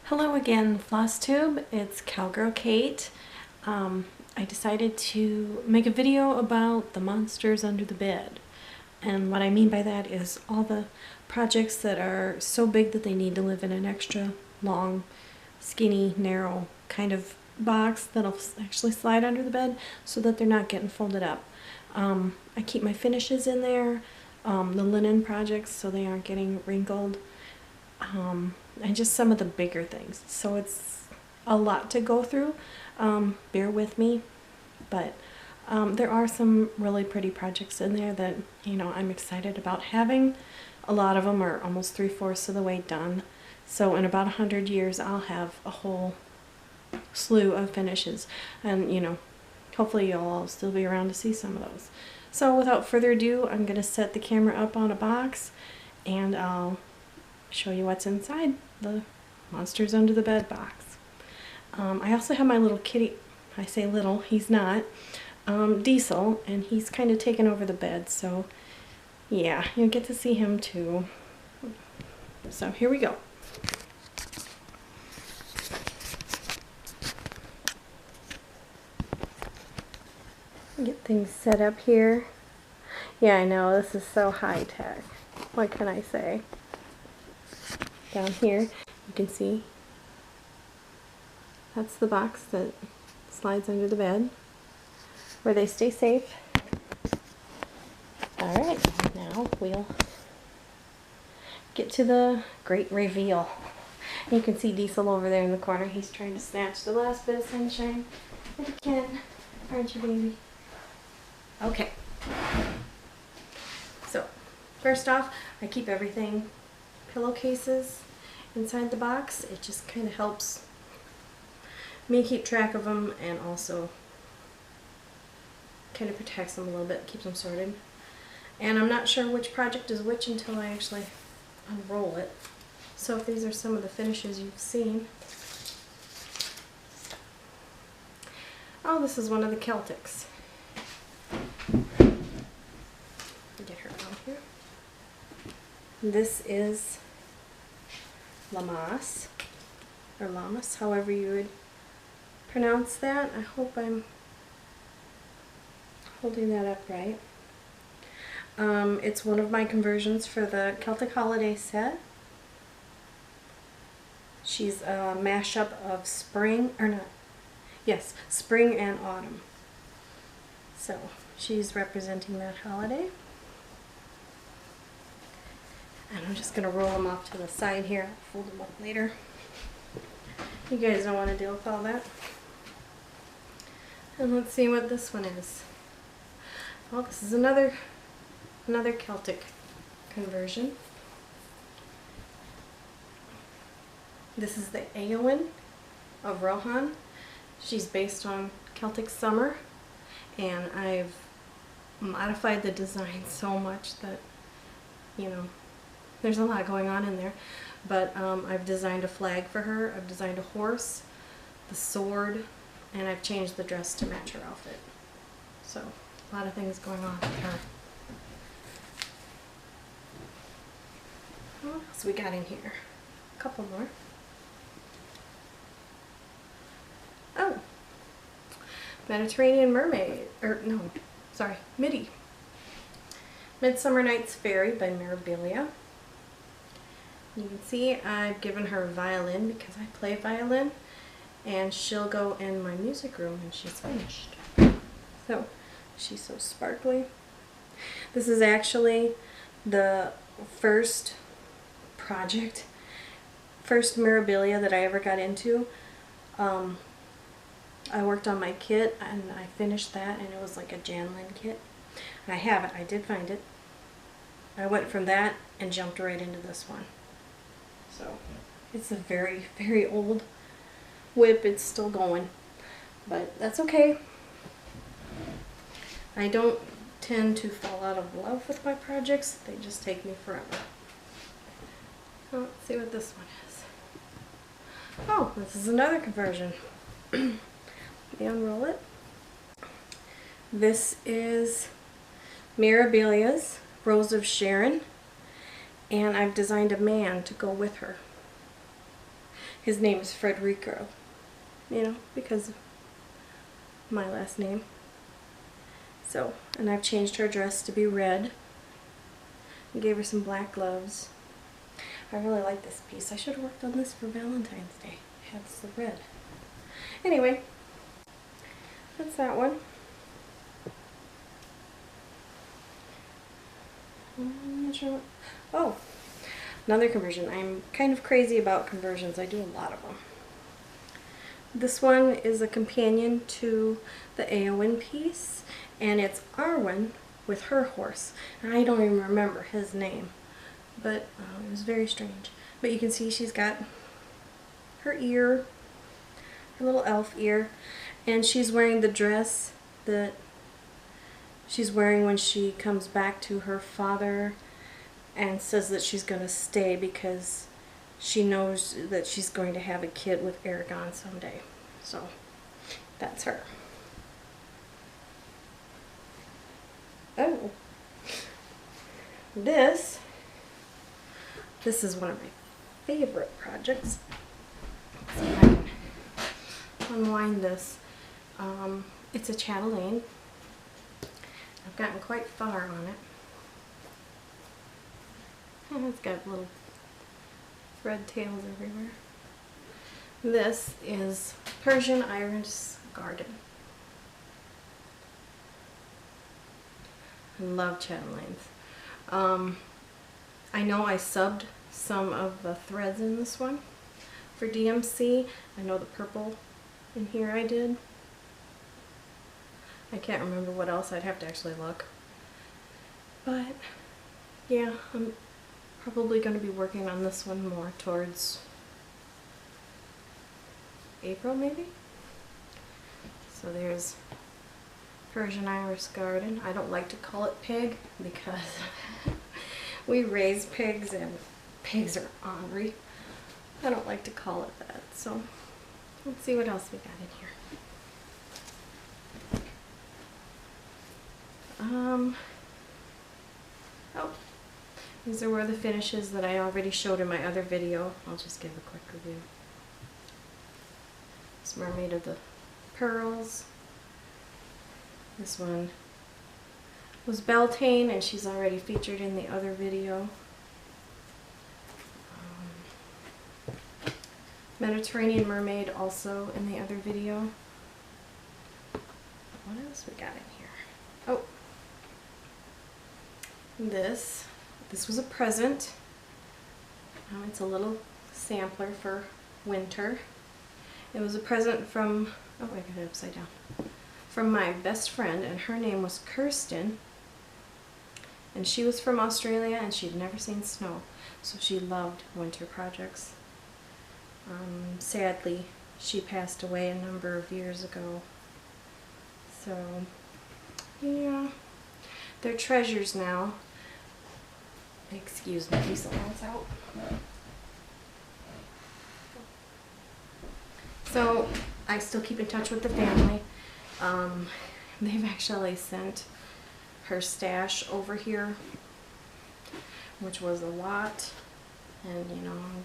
Hello again, FlossTube. It's Cowgirl Kate. I decided to make a video about the monsters under the bed. And what I mean by that is all the projects that are so big that they need to live in an extra long, skinny, narrow kind of box that'll actually slide under the bed so that they're not getting folded up. I keep my finishes in there, the linen projects so they aren't getting wrinkled. And just some of the bigger things. So it's a lot to go through. Bear with me, but there are some really pretty projects in there that, I'm excited about having. A lot of them are almost 3/4 of the way done. So in about 100 years, I'll have a whole slew of finishes. And, hopefully you'll all still be around to see some of those. So without further ado, I'm going to set the camera up on a box and I'll show you what's inside the monsters under the bed box. I also have my little kitty. I say little, he's not, Diesel, and he's kind of taken over the bed, so yeah, you'll get to see him too. So here we go. Get things set up here. Yeah, I know, this is so high tech. What can I say? Down here, you can see that's the box that slides under the bed where they stay safe. Alright, now we'll get to the great reveal. You can see Diesel over there in the corner. He's trying to snatch the last bit of sunshine that he can. Aren't you, baby? Okay. So, first off, I keep everything pillowcases inside the box. It just kind of helps me keep track of them and also kind of protects them a little bit, keeps them sorted. And I'm not sure which project is which until I actually unroll it. So if these are some of the finishes you've seen. Oh, this is one of the Celtics. Get her out here. This is Lamas, or Lamas, however you would pronounce that. I hope I'm holding that up right. It's one of my conversions for the Celtic holiday set. She's a mashup of spring, or not, yes, spring and autumn. So she's representing that holiday. And I'm just going to roll them off to the side here. I'll fold them up later. You guys don't want to deal with all that. And let's see what this one is. Well, this is another Celtic conversion. This is the Eowyn of Rohan. She's based on Celtic summer. And I've modified the design so much that, there's a lot going on in there, but I've designed a flag for her, I've designed a horse, the sword, and I've changed the dress to match her outfit. So, a lot of things going on with her. What else we got in here? A couple more. Oh! Mediterranean Mermaid, Midi. Midsummer Night's Fairy by Mirabilia. You can see I've given her a violin because I play violin, and she'll go in my music room when she's finished. So, she's so sparkly. This is actually the first Mirabilia that I ever got into. I worked on my kit and I finished that, and it was like a Janlin kit. I have it, I did find it. I went from that and jumped right into this one. So, it's a very, very old whip. It's still going, but that's okay. I don't tend to fall out of love with my projects. They just take me forever. Let's see what this one is. Oh, this is another conversion. Let me unroll it. This is Mirabilia's Rose of Sharon, and I've designed a man to go with her. his name is Frederico, you know, because of my last name. So, and I've changed her dress to be red. I gave her some black gloves. I really like this piece. I should have worked on this for Valentine's Day. It has the red. Anyway, that's that one. I'm not sure what, oh, another conversion. I'm kind of crazy about conversions. I do a lot of them. This one is a companion to the Eowyn piece, and it's Arwen with her horse. And I don't even remember his name, but it was very strange. But you can see she's got her ear, her little elf ear, and she's wearing the dress that she's wearing when she comes back to her father and says that she's going to stay because she knows that she's going to have a kid with Aragon someday. So that's her. Oh, this is one of my favorite projects. Let's see if I can unwind this. It's a chatelaine. I've gotten quite far on it. And it's got little thread tails everywhere. This is Persian Iris Garden. I love chatelaines. I know I subbed some of the threads in this one for DMC. I know the purple in here I did. I can't remember what else. I'd have to actually look. But yeah, I'm probably going to be working on this one more towards April maybe. So there's Persian Iris Garden. I don't like to call it pig because we raise pigs and pigs are ornery. I don't like to call it that. So let's see what else we got in here. Oh, these are where the finishes that I already showed in my other video. I'll just give a quick review. This Mermaid of the Pearls. This one was Beltane, and she's already featured in the other video. Mediterranean Mermaid also in the other video. What else we got in here? Oh, this was a present. It's a little sampler for winter. It was a present from, oh, I got it upside down, from my best friend, and her name was Kirsten, and she was from Australia and she'd never seen snow, so she loved winter projects. Sadly, she passed away a number of years ago, so yeah, they're treasures now. Excuse me, piece of lights out. So I still keep in touch with the family. They've actually sent her stash over here, which was a lot, and you know, I'm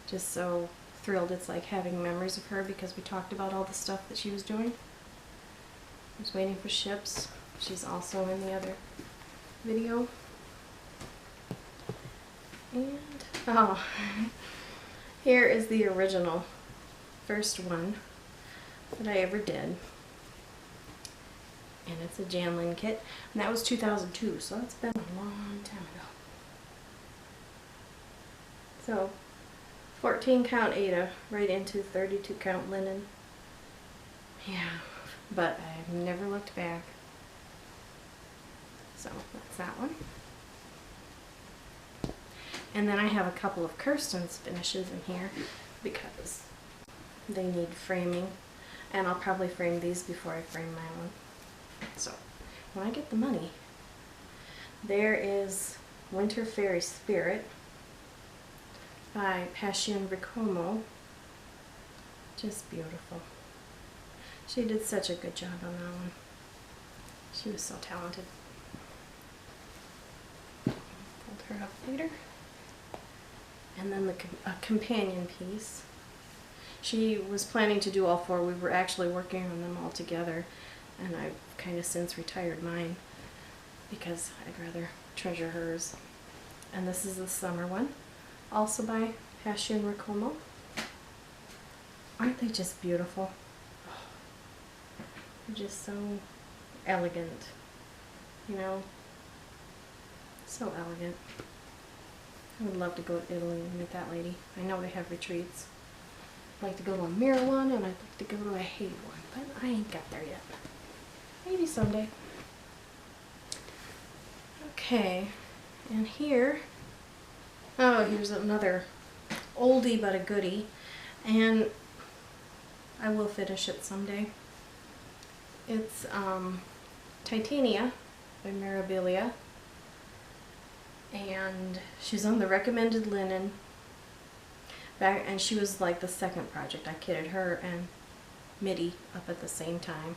just so thrilled. It's like having memories of her because we talked about all the stuff that she was doing. I was waiting for ships. She's also in the other video. And oh, here is the original first one that I ever did, and it's a Janlin kit, and that was 2002, so it's been a long time ago. So 14 count Ada right into 32 count linen. Yeah, but I've never looked back. So that's that one. And then I have a couple of Kirsten's finishes in here because they need framing, and I'll probably frame these before I frame my one. So when I get the money, there is Winter Fairy Spirit by Passion Ricomo. Just beautiful. She did such a good job on that one. She was so talented. Pulled her up later. And then a companion piece She was planning to do all 4. We were actually working on them all together, and I've kind of since retired mine because I'd rather treasure hers. And this is the summer one, also by Hashion Rakomo. Aren't they just beautiful? They're just so elegant, you know, so elegant. I would love to go to Italy and meet that lady. I know they have retreats. I'd like to go to a mirror one, and I'd like to go to a hate one, but I ain't got there yet. Maybe someday. Okay, and here, oh, here's another oldie but a goodie, and I will finish it someday. It's Titania by Mirabilia, and she's on the recommended linen back, and she was like the second project. I kitted her and Mitty up at the same time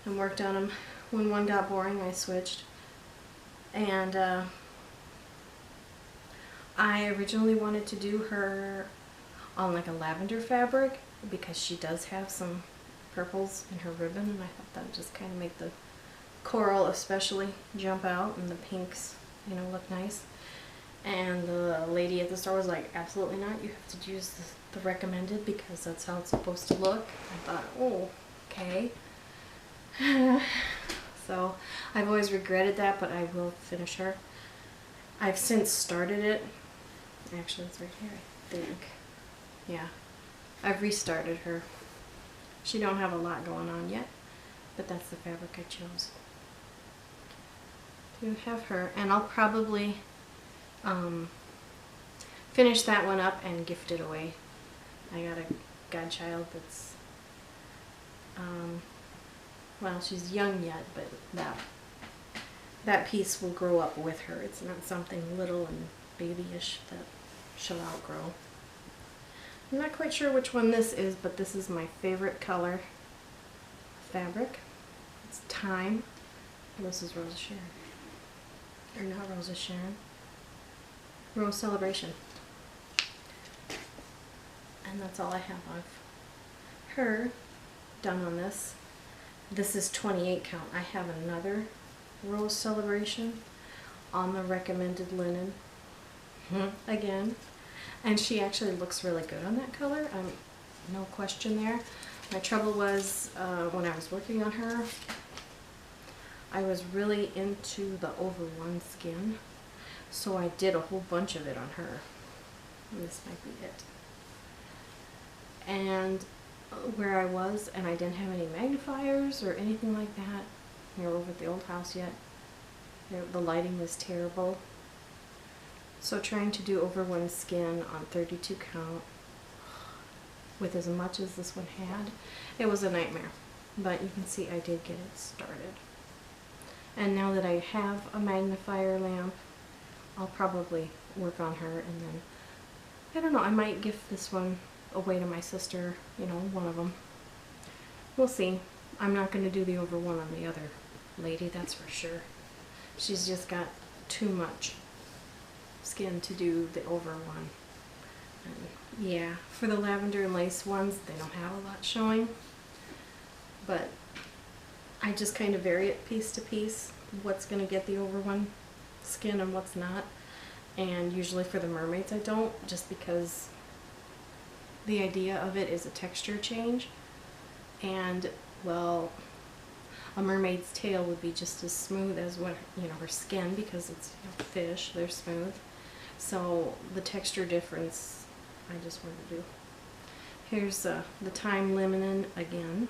and worked on them. When one got boring, I switched. And I originally wanted to do her on like a lavender fabric because she does have some purples in her ribbon, and I thought that would just kind of make the coral especially jump out, and the pinks, you know, look nice. And the lady at the store was like, absolutely not, you have to use the recommended because that's how it's supposed to look. I thought, oh, okay. So I've always regretted that, but I will finish her. I've since started it. Actually, it's right here, I think. Yeah, I've restarted her. She don't have a lot going on yet, but that's the fabric I chose to have her. And I'll probably finish that one up and gift it away. I got a godchild that's, well, she's young yet, but that piece will grow up with her. It's not something little and babyish that she'll outgrow. I'm not quite sure which one this is, but this is my favorite color fabric. It's Time. And this is Rose Sharon. Or not Rose Sharon. Rose Celebration. And that's all I have of her done on this. This is 28 count. I have another Rose Celebration on the recommended linen. Again. And she actually looks really good on that color. No question there. My trouble was when I was working on her, I was really into the over one skin. So I did a whole bunch of it on her. And this might be it. And where I was, and I didn't have any magnifiers or anything like that. We were over at the old house yet. The lighting was terrible. So trying to do over one skin on 32 count with as much as this one had, it was a nightmare. But you can see I did get it started. And now that I have a magnifier lamp, I'll probably work on her, and then, I don't know, I might gift this one away to my sister, you know, one of them. We'll see. I'm not going to do the over one on the other lady, that's for sure. She's just got too much skin to do the over one. And yeah, for the lavender and lace ones, they don't have a lot showing, but I just kind of vary it piece to piece, what's going to get the over one skin and what's not. And usually for the mermaids I don't, just because the idea of it is a texture change, and well, a mermaid's tail would be just as smooth as what, you know, her skin, because it's, you know, fish, they're smooth. So the texture difference I just wanted to do. Here's the Time Linen again,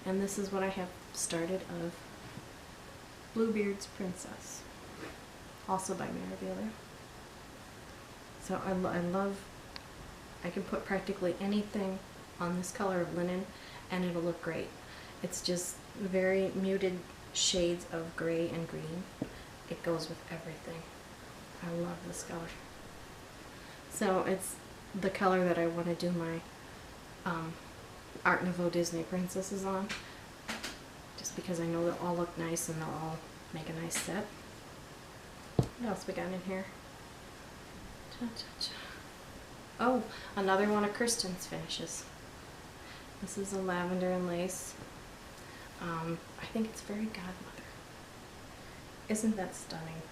and this is what I have started of Bluebeard's Princess, also by Mirabilia. So I love, I can put practically anything on this color of linen and it'll look great. It's just very muted shades of gray and green. It goes with everything. I love this color. So it's the color that I want to do my Art Nouveau Disney princesses on, just because I know they'll all look nice and they'll all make a nice set. What else we got in here? Cha, cha, cha. Oh, another one of Kirsten's finishes. This is a lavender and lace. I think it's Fairy Godmother. Isn't that stunning?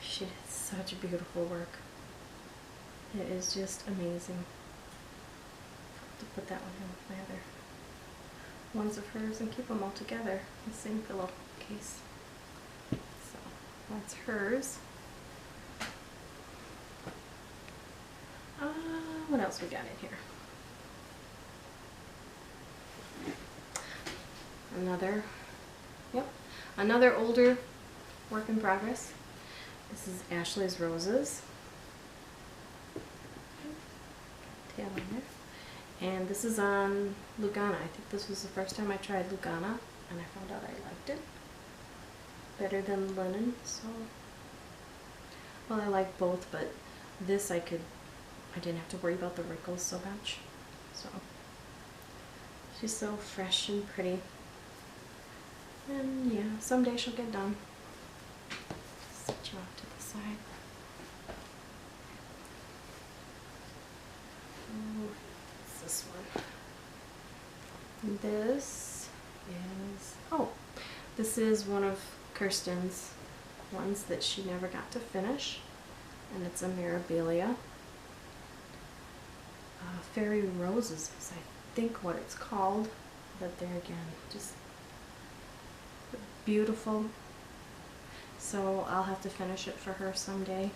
She did such beautiful work. It is just amazing. I'll have to put that one in with my other ones of hers and keep them all together in the same pillowcase. So that's hers. What else we got in here? Another older work in progress. This is Ashley's Roses. Tail on there. And this is on Lugana. I think this was the first time I tried Lugana, and I found out I liked it better than linen. So, well, I like both, but this I didn't have to worry about the wrinkles so much. So she's so fresh and pretty. And yeah, someday she'll get done. Set you off to the side. Oh, what's this one? This is one of Kirsten's ones that she never got to finish, and it's a Mirabilia. Fairy Roses is, I think, what it's called, but there again, just beautiful. So I'll have to finish it for her someday.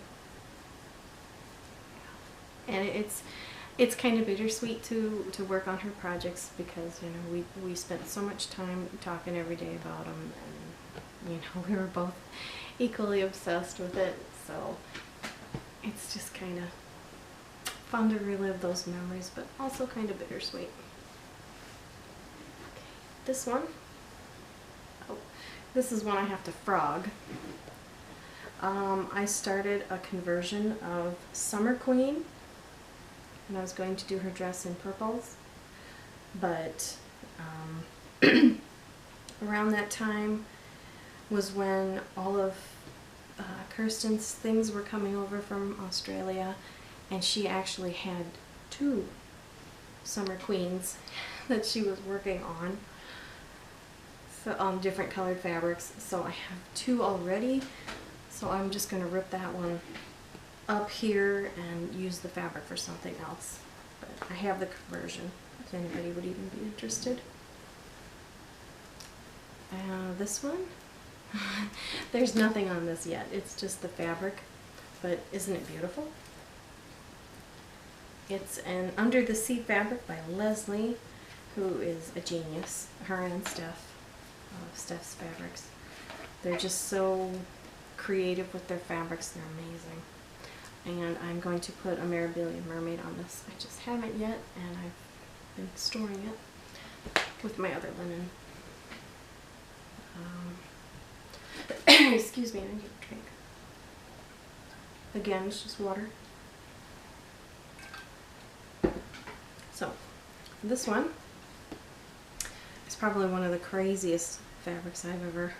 And it's kind of bittersweet to work on her projects, because you know we spent so much time talking every day about them, and you know we were both equally obsessed with it. So it's just kind of fun to relive those memories, but also kind of bittersweet. Okay, this one. Oh, this is one I have to frog. I started a conversion of Summer Queen, and I was going to do her dress in purples, but around that time was when all of Kirsten's things were coming over from Australia, and she actually had 2 Summer Queens that she was working on, so on different colored fabrics. So I have 2 already, so I'm just going to rip that one up here and use the fabric for something else. But I have the conversion if anybody would even be interested. This one, there's nothing on this yet, it's just the fabric, but isn't it beautiful? It's an Under the Sea fabric by Leslie, who is a genius. Her and Steph's fabrics. They're just so creative with their fabrics, they're amazing. And I'm going to put a Mirabilia Mermaid on this. I just haven't yet, and I've been storing it with my other linen. Excuse me, I need a drink. Again, it's just water. So, this one is probably one of the craziest fabrics I've ever